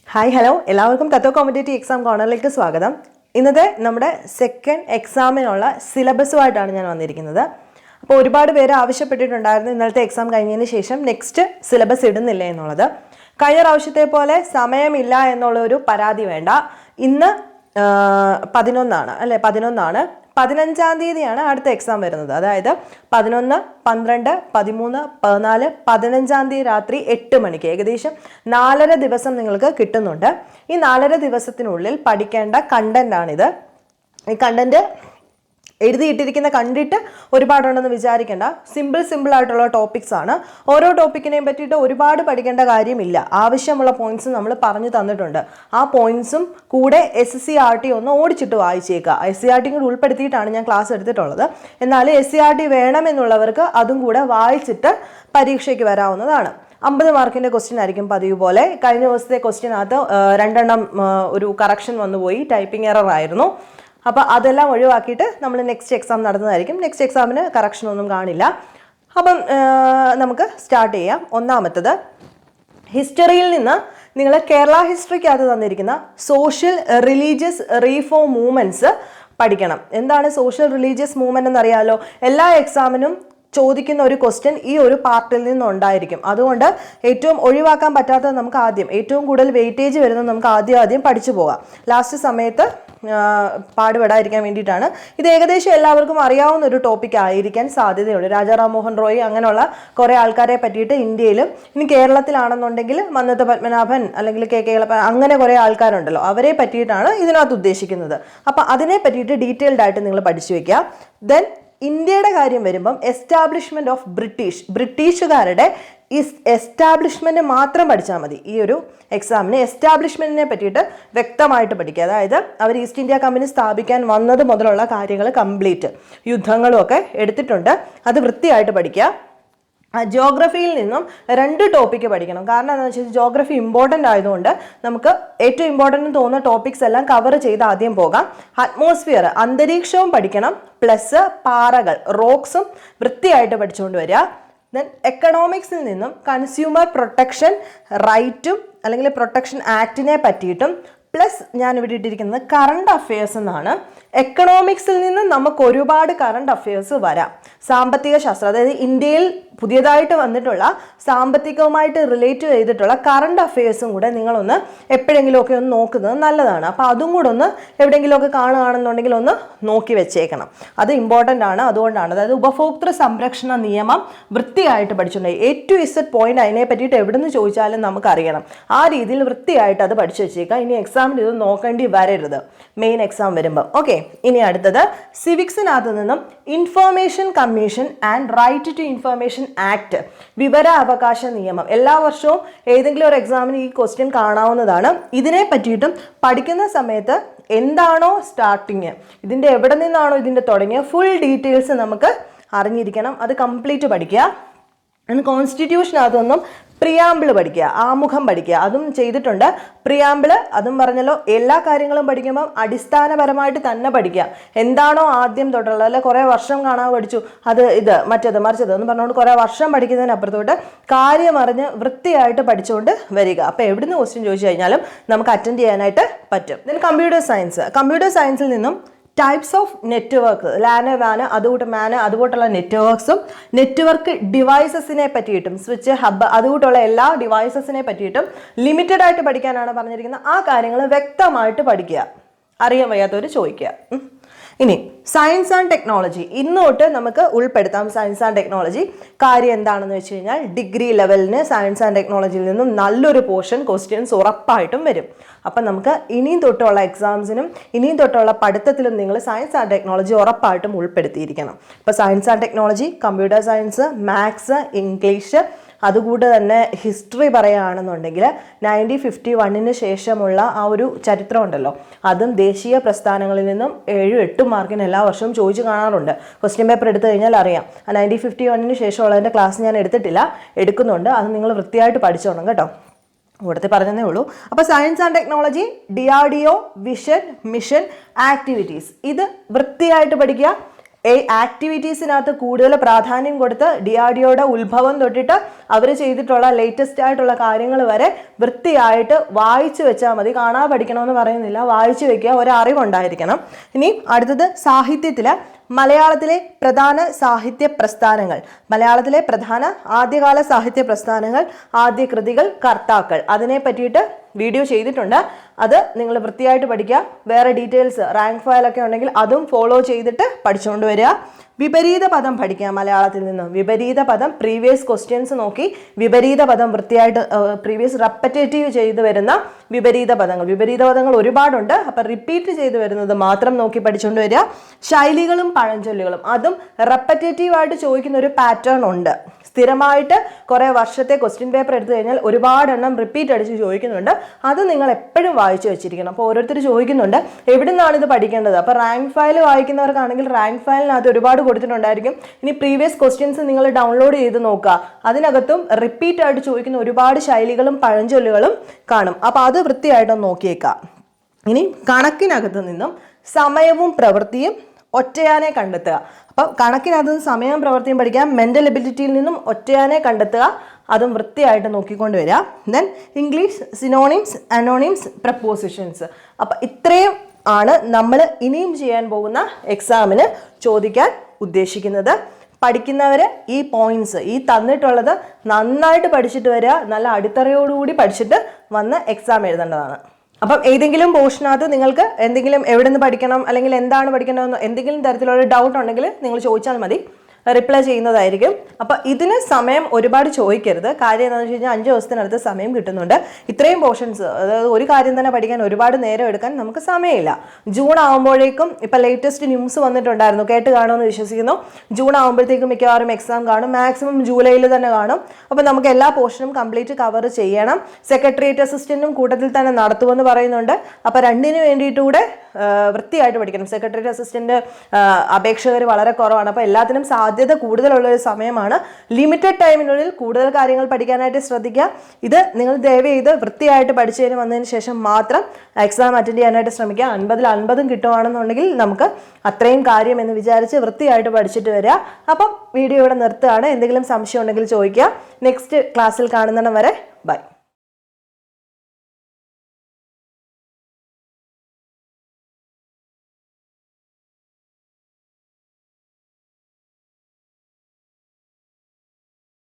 Hi hello എല്ലാവർക്കും തത്വ competitive exam കോർണറിലേക്ക് സ്വാഗതം. ഇന്നത്തെ നമ്മുടെ സെക്കൻഡ് എക്സാമിനുള്ള സിലബസുമായിട്ടാണ് ഞാൻ വന്നിരിക്കുന്നത്. അപ്പോൾ ഒരുപാട് പേര് ആവശ്യപ്പെട്ടിട്ടുണ്ടായിരുന്നു ഇന്നലത്തെ എക്സാം കഴിഞ്ഞതിന് ശേഷം നെക്സ്റ്റ് സിലബസ് ഇടുന്നില്ല എന്നുള്ളത്. കഴിഞ്ഞ പ്രാവശ്യത്തെ പോലെ സമയമില്ല എന്നുള്ളൊരു പരാതി വേണ്ട. ഇന്ന് 11 അല്ലേ, 11 15-ാം തീയതിയാണ് അടുത്ത എക്സാം വരുന്നത്. അതായത് 11, 12, 13, 14, 15-ാം തീയതി രാത്രി 8 മണിക്ക് ഏകദേശം 4.5 ദിവസം നിങ്ങൾക്ക് കിട്ടുന്നുണ്ട്. ഈ 4.5 ദിവസത്തിനുള്ളിൽ പഠിക്കേണ്ട കണ്ടന്റാണിത്. ഈ കണ്ടന്റ് എഴുതിയിട്ടിരിക്കുന്ന കണ്ടിട്ട് ഒരുപാടുണ്ടെന്ന് വിചാരിക്കേണ്ട. സിമ്പിൾ ആയിട്ടുള്ള ടോപ്പിക്സ് ആണ്. ഓരോ ടോപ്പിക്കിനെയും പറ്റിയിട്ട് ഒരുപാട് പഠിക്കേണ്ട കാര്യമില്ല. ആവശ്യമുള്ള പോയിന്റ്സ് നമ്മൾ പറഞ്ഞു തന്നിട്ടുണ്ട്. ആ പോയിന്റ്സും കൂടെ SCRT ഒന്ന് ഓടിച്ചിട്ട് വായിച്ചേക്കുക. SCRT കൂടി ഉൾപ്പെടുത്തിയിട്ടാണ് ഞാൻ ക്ലാസ് എടുത്തിട്ടുള്ളത്. എന്നാൽ SCRT വേണമെന്നുള്ളവർക്ക് അതും കൂടെ വായിച്ചിട്ട് പരീക്ഷയ്ക്ക് വരാവുന്നതാണ്. 50 മാർക്കിൻ്റെ ക്വസ്റ്റ്യൻ ആയിരിക്കും പതിവ് പോലെ. കഴിഞ്ഞ ദിവസത്തെ ക്വസ്റ്റ്യനകത്ത് 2 എണ്ണം ഒരു കറക്ഷൻ വന്നുപോയി, ടൈപ്പിംഗ് എറർ ആയിരുന്നു. അപ്പോൾ അതെല്ലാം ഒഴിവാക്കിയിട്ട് നമ്മൾ നെക്സ്റ്റ് എക്സാം നടന്നതായിരിക്കും. നെക്സ്റ്റ് എക്സാമിന് കറക്ഷൻ ഒന്നും കാണില്ല. അപ്പം നമുക്ക് സ്റ്റാർട്ട് ചെയ്യാം. ഒന്നാമത്തത്, ഹിസ്റ്ററിയിൽ നിന്ന് നിങ്ങൾ കേരള ഹിസ്റ്ററിക്കകത്ത് തന്നിരിക്കുന്ന സോഷ്യൽ റിലീജിയസ് റീഫോം മൂവ്മെൻറ്റ്സ് പഠിക്കണം. എന്താണ് സോഷ്യൽ റിലീജിയസ് മൂവ്മെൻറ്റ് എന്നറിയാമല്ലോ. എല്ലാ എക്സാമിനും ചോദിക്കുന്ന ഒരു ക്വസ്റ്റ്യൻ ഈ ഒരു പാർട്ടിൽ നിന്നുണ്ടായിരിക്കും. അതുകൊണ്ട് ഏറ്റവും ഒഴിവാക്കാൻ പറ്റാത്തത് നമുക്ക് ആദ്യം, ഏറ്റവും കൂടുതൽ വെയിറ്റേജ് വരുന്നത് നമുക്ക് ആദ്യം പഠിച്ചു പോകാം. ലാസ്റ്റ് സമയത്ത് പാടുപെടാതിരിക്കാൻ വേണ്ടിയിട്ടാണ്. ഇത് ഏകദേശം എല്ലാവർക്കും അറിയാവുന്ന ഒരു ടോപ്പിക് ആയിരിക്കാൻ സാധ്യതയുണ്ട്. രാജാ റാം മോഹൻ റോയ് അങ്ങനെയുള്ള കുറേ ആൾക്കാരെ പറ്റിയിട്ട് ഇന്ത്യയിലും ഇനി കേരളത്തിലാണെന്നുണ്ടെങ്കിൽ മന്നത്ത് പത്മനാഭൻ അല്ലെങ്കിൽ കെ കേളപ്പൻ അങ്ങനെ കുറേ ആൾക്കാരുണ്ടല്ലോ, അവരെ പറ്റിയിട്ടാണ് ഇതിനകത്ത് ഉദ്ദേശിക്കുന്നത്. അപ്പം അതിനെ പറ്റിയിട്ട് ഡീറ്റെയിൽഡ് ആയിട്ട് നിങ്ങൾ പഠിച്ചു വയ്ക്കുക. ദെൻ ഇന്ത്യയുടെ കാര്യം വരുമ്പം എസ്റ്റാബ്ലിഷ്മെൻറ്റ് ഓഫ് ബ്രിട്ടീഷുകാരുടെ എസ്റ്റാബ്ലിഷ്മെൻറ്റ് മാത്രം പഠിച്ചാൽ മതി. ഈ ഒരു എക്സാമിന് എസ്റ്റാബ്ലിഷ്മെൻറ്റിനെ പറ്റിയിട്ട് വ്യക്തമായിട്ട് പഠിക്കുക. അതായത് അവർ ഈസ്റ്റ് ഇന്ത്യ കമ്പനി സ്ഥാപിക്കാൻ വന്നത് മുതലുള്ള കാര്യങ്ങൾ കംപ്ലീറ്റ്, യുദ്ധങ്ങളും ഒക്കെ എടുത്തിട്ടുണ്ട്. അത് വൃത്തിയായിട്ട് പഠിക്കുക. ജോഗ്രഫിയിൽ നിന്നും 2 ടോപ്പിക്ക് പഠിക്കണം. കാരണം എന്താണെന്ന് വെച്ചാൽ ജോഗ്രഫി ഇമ്പോർട്ടൻ്റ് ആയതുകൊണ്ട് നമുക്ക് ഏറ്റവും ഇമ്പോർട്ടൻ്റ് തോന്നുന്ന ടോപ്പിക്സ് എല്ലാം കവർ ചെയ്ത് ആദ്യം പോകാം. അറ്റ്മോസ്ഫിയർ, അന്തരീക്ഷവും പഠിക്കണം. പ്ലസ് പാറകൾ, റോക്സും വൃത്തിയായിട്ട് പഠിച്ചുകൊണ്ട് വരിക. ദെൻ എക്കണോമിക്സിൽ നിന്നും കൺസ്യൂമർ പ്രൊട്ടക്ഷൻ റൈറ്റും അല്ലെങ്കിൽ പ്രൊട്ടക്ഷൻ ആക്ടിനെ പറ്റിയിട്ടും പ്ലസ് ഞാൻ ഇവിടെ ഇട്ടിരിക്കുന്നത് കറണ്ട് അഫയേഴ്സ് എന്നാണ്. എക്കണോമിക്സിൽ നിന്ന് നമുക്ക് ഒരുപാട് കറണ്ട് അഫയേഴ്സ് വരാം. സാമ്പത്തിക ശാസ്ത്രം, അതായത് ഇന്ത്യയിൽ പുതിയതായിട്ട് വന്നിട്ടുള്ള സാമ്പത്തികവുമായിട്ട് റിലേറ്റ് ചെയ്തിട്ടുള്ള കറണ്ട് അഫയേഴ്സും കൂടെ നിങ്ങളൊന്ന് എപ്പോഴെങ്കിലുമൊക്കെ ഒന്ന് നോക്കുന്നത് നല്ലതാണ്. അപ്പോൾ അതും കൂടെ ഒന്ന് എവിടെയെങ്കിലുമൊക്കെ കാണുകയാണെന്നുണ്ടെങ്കിൽ ഒന്ന് നോക്കി വെച്ചേക്കണം. അത് ഇമ്പോർട്ടൻ്റ് ആണ്. അതുകൊണ്ടാണ്, അതായത് ഉപഭോക്തൃ സംരക്ഷണ നിയമം വൃത്തിയായിട്ട് പഠിച്ചിട്ടുണ്ടെങ്കിൽ A to Z പോയിന്റ് അതിനെ പറ്റിയിട്ട് എവിടെ നിന്ന് ചോദിച്ചാലും നമുക്കറിയണം. ആ രീതിയിൽ വൃത്തിയായിട്ട് അത് പഠിച്ചു വെച്ചേക്കാം. ഇനി എക്സാമിന് ഇത് നോക്കേണ്ടി വരരുത് മെയിൻ എക്സാം വരുമ്പോൾ. ഓക്കെ, ഇനി അടുത്തത് സിവിക്സിനകത്ത് നിന്നും information commission and right to information act, വിവരാവകാശ നിയമം. എല്ലാ വർഷവും ഏതെങ്കിലും ഒരു എക്സാമിന് ഈ ക്വസ്റ്റ്യൻ കാണാവുന്നതാണ്. ഇതിനെ പറ്റിയിട്ടും പഠിക്കുന്ന സമയത്ത് എന്താണോ സ്റ്റാർട്ടിങ്, ഇതിൻ്റെ എവിടെ നിന്നാണോ ഇതിൻ്റെ തുടങ്ങിയ ഫുൾ ഡീറ്റെയിൽസ് നമുക്ക് അറിഞ്ഞിരിക്കണം. അത് കംപ്ലീറ്റ് പഠിക്കുക. കോൺസ്റ്റിറ്റ്യൂഷനകത്തൊന്നും പ്രിയാമ്പിൾ പഠിക്കുക, ആമുഖം പഠിക്കുക, അതും ചെയ്തിട്ടുണ്ട്. പ്രിയാമ്പിള് അതും പറഞ്ഞല്ലോ. എല്ലാ കാര്യങ്ങളും പഠിക്കുമ്പം അടിസ്ഥാനപരമായിട്ട് തന്നെ പഠിക്കുക. എന്താണോ ആദ്യം തൊട്ടുള്ളത്, അല്ലെ കുറേ വർഷം കാണാൻ പഠിച്ചു അത് ഇത് മറ്റേത് മറിച്ചത് എന്ന് പറഞ്ഞുകൊണ്ട് കുറേ വർഷം പഠിക്കുന്നതിനപ്പുറത്തോട്ട് കാര്യം അറിഞ്ഞ് വൃത്തിയായിട്ട് പഠിച്ചുകൊണ്ട് വരിക. അപ്പോൾ എവിടുന്ന് ക്വസ്റ്റ്യൻ ചോദിച്ചു കഴിഞ്ഞാലും നമുക്ക് അറ്റൻഡ് ചെയ്യാനായിട്ട് പറ്റും. ദെൻ കമ്പ്യൂട്ടർ സയൻസിൽ നിന്നും ടൈപ്സ് ഓഫ് നെറ്റ്വർക്ക്, ലാന് വാന് അതുകൂട്ട് മാന് അതുകൂട്ടുള്ള നെറ്റ്വർക്ക്സും നെറ്റ്വർക്ക് ഡിവൈസസിനെ പറ്റിയിട്ടും സ്വിച്ച് ഹബ്ബ് അതുകൂട്ടുള്ള എല്ലാ ഡിവൈസസിനെ പറ്റിയിട്ടും ലിമിറ്റഡ് ആയിട്ട് പഠിക്കാനാണ് പറഞ്ഞിരിക്കുന്നത്. ആ കാര്യങ്ങൾ വ്യക്തമായിട്ട് പഠിക്കുക. അറിയാൻ വയ്യാത്തവർ ചോദിക്കുക. ഇനി സയൻസ് ആൻഡ് ടെക്നോളജി ഇന്നോട്ട് നമുക്ക് ഉൾപ്പെടുത്താം. സയൻസ് ആൻഡ് ടെക്നോളജി കാര്യം എന്താണെന്ന് വെച്ച് കഴിഞ്ഞാൽ ഡിഗ്രി ലെവലിന് സയൻസ് ആൻഡ് ടെക്നോളജിയിൽ നിന്നും നല്ലൊരു പോർഷൻ ക്വസ്റ്റ്യൻസ് ഉറപ്പായിട്ടും വരും. അപ്പം നമുക്ക് ഇനിയും തൊട്ടുള്ള എക്സാംസിനും ഇനിയും തൊട്ടുള്ള പഠിത്തത്തിലും നിങ്ങൾ സയൻസ് ആൻഡ് ടെക്നോളജി ഉറപ്പായിട്ടും ഉൾപ്പെടുത്തിയിരിക്കണം. ഇപ്പോൾ science and technology, computer science, maths, English, അതുകൂടെ തന്നെ ഹിസ്റ്ററി പറയുകയാണെന്നുണ്ടെങ്കിൽ 1951 ശേഷമുള്ള ആ ഒരു ചരിത്രം ഉണ്ടല്ലോ, അതും ദേശീയ പ്രസ്ഥാനങ്ങളിൽ നിന്നും 7-8 മാർക്കിന് എല്ലാ വർഷവും ചോദിച്ചു കാണാറുണ്ട്. ക്വസ്റ്റ്യൻ പേപ്പർ എടുത്തു കഴിഞ്ഞാൽ അറിയാം. ആ 1951 ശേഷമുള്ളതിൻ്റെ ക്ലാസ് ഞാൻ എടുത്തിട്ടില്ല, എടുക്കുന്നുണ്ട്. അത് നിങ്ങൾ വൃത്തിയായിട്ട് പഠിച്ചോണം കേട്ടോ. ഇവിടുത്തെ പറഞ്ഞതേ ഉള്ളൂ. അപ്പോൾ science and technology, DRDO, vision, mission, activities ഇത് വൃത്തിയായിട്ട് പഠിക്കുക. ആക്ടിവിറ്റീസിനകത്ത് കൂടുതൽ പ്രാധാന്യം കൊടുത്ത് DRDOയുടെ ഉത്ഭവം തൊട്ടിട്ട് അവർ ചെയ്തിട്ടുള്ള ലേറ്റസ്റ്റ് ആയിട്ടുള്ള കാര്യങ്ങൾ വരെ വൃത്തിയായിട്ട് വായിച്ചു വെച്ചാൽ മതി. കാണാതെ പഠിക്കണമെന്ന് പറയുന്നില്ല, വായിച്ചു വെക്കുക, ഒരറിവുണ്ടായിരിക്കണം. ഇനി അടുത്തത് സാഹിത്യത്തിൽ മലയാളത്തിലെ പ്രധാന സാഹിത്യ പ്രസ്ഥാനങ്ങൾ, മലയാളത്തിലെ പ്രധാന ആദ്യകാല സാഹിത്യ പ്രസ്ഥാനങ്ങൾ, ആദ്യ കൃതികൾ, കർത്താക്കൾ, അതിനെ പറ്റിയിട്ട് വീഡിയോ ചെയ്തിട്ടുണ്ട്. അത് നിങ്ങൾ വൃത്തിയായിട്ട് പഠിക്കുക. വേറെ ഡീറ്റെയിൽസ് റാങ്ക് ഫയലൊക്കെ ഉണ്ടെങ്കിൽ അതും ഫോളോ ചെയ്തിട്ട് പഠിച്ചുകൊണ്ട് വരിക. വിപരീത പദം പഠിക്കുക മലയാളത്തിൽ നിന്നും. വിപരീത പദം പ്രീവിയസ് ക്വസ്റ്റ്യൻസ് നോക്കി വിപരീത പദം വൃത്തിയായിട്ട് പ്രീവിയസ് റെപ്പറ്റേറ്റീവ് ചെയ്ത് വരുന്ന വിപരീത പദങ്ങൾ ഒരുപാടുണ്ട്. അപ്പം റിപ്പീറ്റ് ചെയ്ത് വരുന്നത് മാത്രം നോക്കി പഠിച്ചുകൊണ്ട് വരിക. ശൈലികളും പഴഞ്ചൊല്ലുകളും അതും റെപ്പറ്റേറ്റീവായിട്ട് ചോദിക്കുന്ന ഒരു പാറ്റേൺ ഉണ്ട്. സ്ഥിരമായിട്ട് കുറേ വർഷത്തെ ക്വസ്റ്റ്യൻ പേപ്പർ എടുത്തു കഴിഞ്ഞാൽ ഒരുപാട് എണ്ണം റിപ്പീറ്റ് അടിച്ച് ചോദിക്കുന്നുണ്ട്. അത് നിങ്ങൾ എപ്പോഴും വായിച്ചു വെച്ചിരിക്കണം. അപ്പോൾ ഓരോരുത്തർ ചോദിക്കുന്നുണ്ട് എവിടെ നിന്നാണ് ഇത് പഠിക്കേണ്ടത്. അപ്പോൾ റാങ്ക് ഫയൽ വായിക്കുന്നവർക്കാണെങ്കിൽ റാങ്ക് ഫയലിനകത്ത് ഒരുപാട് കൊടുത്തിട്ടുണ്ടായിരിക്കും. ഇനി പ്രീവിയസ് ക്വസ്റ്റ്യൻസ് നിങ്ങൾ ഡൗൺലോഡ് ചെയ്ത് നോക്കുക. അതിനകത്തും റിപ്പീറ്റ് ആയിട്ട് ചോദിക്കുന്ന ഒരുപാട് ശൈലികളും പഴഞ്ചൊല്ലുകളും കാണും. അപ്പോൾ അത് വൃത്തിയായിട്ടൊന്ന് നോക്കിയേക്കാം. ഇനി കണക്കിനകത്ത് നിന്നും സമയവും പ്രവൃത്തിയും ഒറ്റയാനെ കണ്ടെത്തുക. അപ്പം കണക്കിനകത്ത് സമയവും പ്രവൃത്തിയും പഠിക്കാം. മെൻ്റൽ എബിലിറ്റിയിൽ നിന്നും ഒറ്റയാനെ കണ്ടെത്തുക, അതും വൃത്തിയായിട്ട് നോക്കിക്കൊണ്ട് വരിക. Then English synonyms, അനോണിംസ്, prepositions. അപ്പം ഇത്രയും ആണ് നമ്മൾ ഇനിയും ചെയ്യാൻ പോകുന്ന എക്സാമിന് ചോദിക്കാൻ ഉദ്ദേശിക്കുന്നത്. പഠിക്കുന്നവർ ഈ പോയിന്റ്സ് ഈ തന്നിട്ടുള്ളത് നന്നായിട്ട് പഠിച്ചിട്ട് വരിക. നല്ല അടിത്തറയോടുകൂടി പഠിച്ചിട്ട് വന്ന് എക്സാം എഴുതേണ്ടതാണ്. അപ്പം ഏതെങ്കിലും പോർഷനകത്ത് നിങ്ങൾക്ക് എന്തെങ്കിലും എവിടെ നിന്ന് പഠിക്കണം അല്ലെങ്കിൽ എന്താണ് പഠിക്കേണ്ടതെന്നോ എന്തെങ്കിലും തരത്തിലുള്ള ഡൗട്ട് ഉണ്ടെങ്കിൽ നിങ്ങൾ ചോദിച്ചാൽ മതി, റിപ്ലൈ ചെയ്യുന്നതായിരിക്കും. അപ്പം ഇതിന് സമയം ഒരുപാട് ചോദിക്കരുത്. കാര്യം എന്താണെന്ന് വെച്ച് കഴിഞ്ഞാൽ 5 ദിവസത്തിനടുത്ത് സമയം കിട്ടുന്നുണ്ട്. ഇത്രയും പോർഷൻസ്, അതായത് ഒരു കാര്യം തന്നെ പഠിക്കാൻ ഒരുപാട് നേരം എടുക്കാൻ നമുക്ക് സമയമില്ല. ജൂൺ ആകുമ്പോഴേക്കും ഇപ്പം ലേറ്റസ്റ്റ് ന്യൂസ് വന്നിട്ടുണ്ടായിരുന്നു, കേട്ട് കാണുമെന്ന് വിശ്വസിക്കുന്നു. ജൂൺ ആകുമ്പോഴത്തേക്കും മിക്കവാറും എക്സാം കാണും. മാക്സിമം ജൂലൈയിൽ തന്നെ കാണും. അപ്പം നമുക്ക് എല്ലാ പോർഷനും കംപ്ലീറ്റ് കവർ ചെയ്യണം. സെക്രട്ടേറിയറ്റ് അസിസ്റ്റൻറ്റും കൂട്ടത്തിൽ തന്നെ നടത്തുമെന്ന് പറയുന്നുണ്ട്. അപ്പം രണ്ടിന് വേണ്ടിയിട്ടുകൂടെ വൃത്തിയായിട്ട് പഠിക്കണം. സെക്രട്ടേറിയറ്റ് അസിസ്റ്റൻ്റ് അപേക്ഷകർ വളരെ കുറവാണ്. അപ്പോൾ എല്ലാത്തിനും സാധ്യത കൂടുതലുള്ളൊരു സമയമാണ്. ലിമിറ്റഡ് ടൈമിനുള്ളിൽ കൂടുതൽ കാര്യങ്ങൾ പഠിക്കാനായിട്ട് ശ്രദ്ധിക്കുക. ഇത് നിങ്ങൾ ദയവ് ചെയ്ത് വൃത്തിയായിട്ട് പഠിച്ചതിന് വന്നതിന് ശേഷം മാത്രം എക്സാം അറ്റൻഡ് ചെയ്യാനായിട്ട് ശ്രമിക്കുക. 50-ൽ 50 കിട്ടുവാണെന്നുണ്ടെങ്കിൽ നമുക്ക് അത്രയും കാര്യം എന്ന് വിചാരിച്ച് വൃത്തിയായിട്ട് പഠിച്ചിട്ട് വരിക. അപ്പം വീഡിയോ ഇവിടെ നിർത്തുകയാണ്. എന്തെങ്കിലും സംശയം ഉണ്ടെങ്കിൽ ചോദിക്കുക. നെക്സ്റ്റ് ക്ലാസ്സിൽ കാണുന്നിടം വരെ ബൈ.